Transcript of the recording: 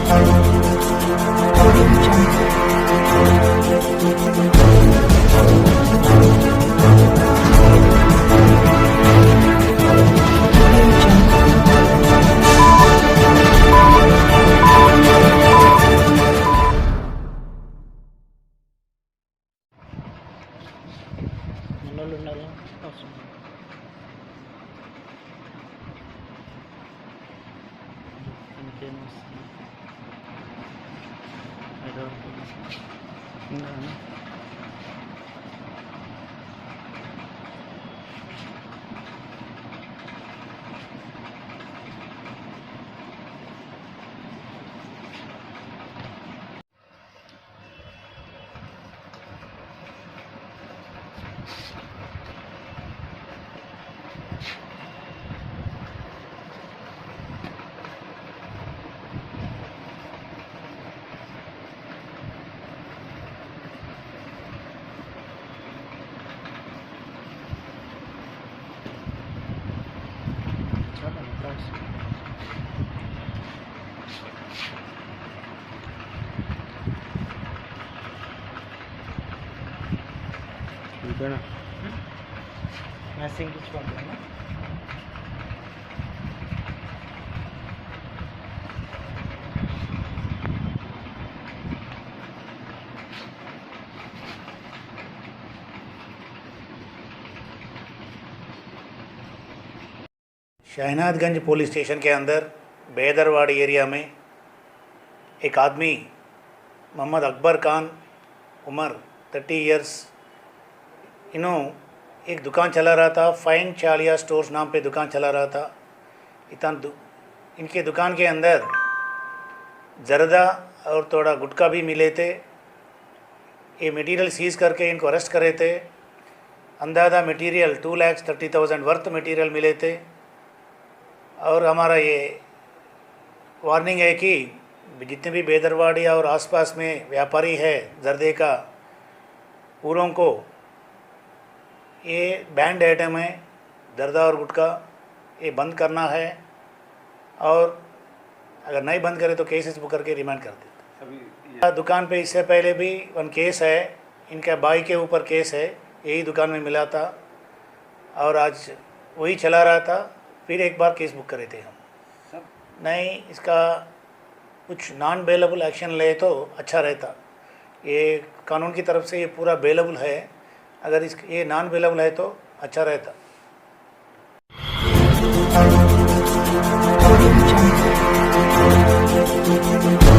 మనోళ్ళు ఉండాలా అవసరం ఇంకేం వస్తుంది मैसिंग कुछ पड़ रहा है शहनादगंज पुलिस स्टेशन के अंदर बेदरवाड़ी एरिया में एक आदमी मोहम्मद अकबर खान उम्र 30 इयर्स इन्हों एक दुकान चला रहा था। फाइन चालिया स्टोर्स नाम पे दुकान चला रहा था। इनके दुकान के अंदर जर्दा और थोड़ा गुटखा भी मिले थे। ये मटेरियल सीज करके इनको अरेस्ट करे थे। अंदाज़ा मटेरियल 2,30,000 वर्थ मटेरियल मिले थे। और हमारा ये वार्निंग है कि जितने भी बेदरवाड़ी और आसपास में व्यापारी है जर्दे का, पूरों को ये बैंड आइटम है जर्दा और गुटखा, ये बंद करना है। और अगर नहीं बंद करे तो केसेस बुक करके रिमांड कर देते। दुकान पे इससे पहले भी 1 केस है, इनका बाई के ऊपर केस है, यही दुकान में मिला था और आज वही चला रहा था। फिर एक बार केस बुक करे थे हम। नहीं, इसका कुछ नॉन बेलेबल एक्शन ले तो अच्छा रहता। ये कानून की तरफ से ये पूरा बेलेबल है, अगर ये नॉन बेलेबल है तो अच्छा रहता। Audio Jungle.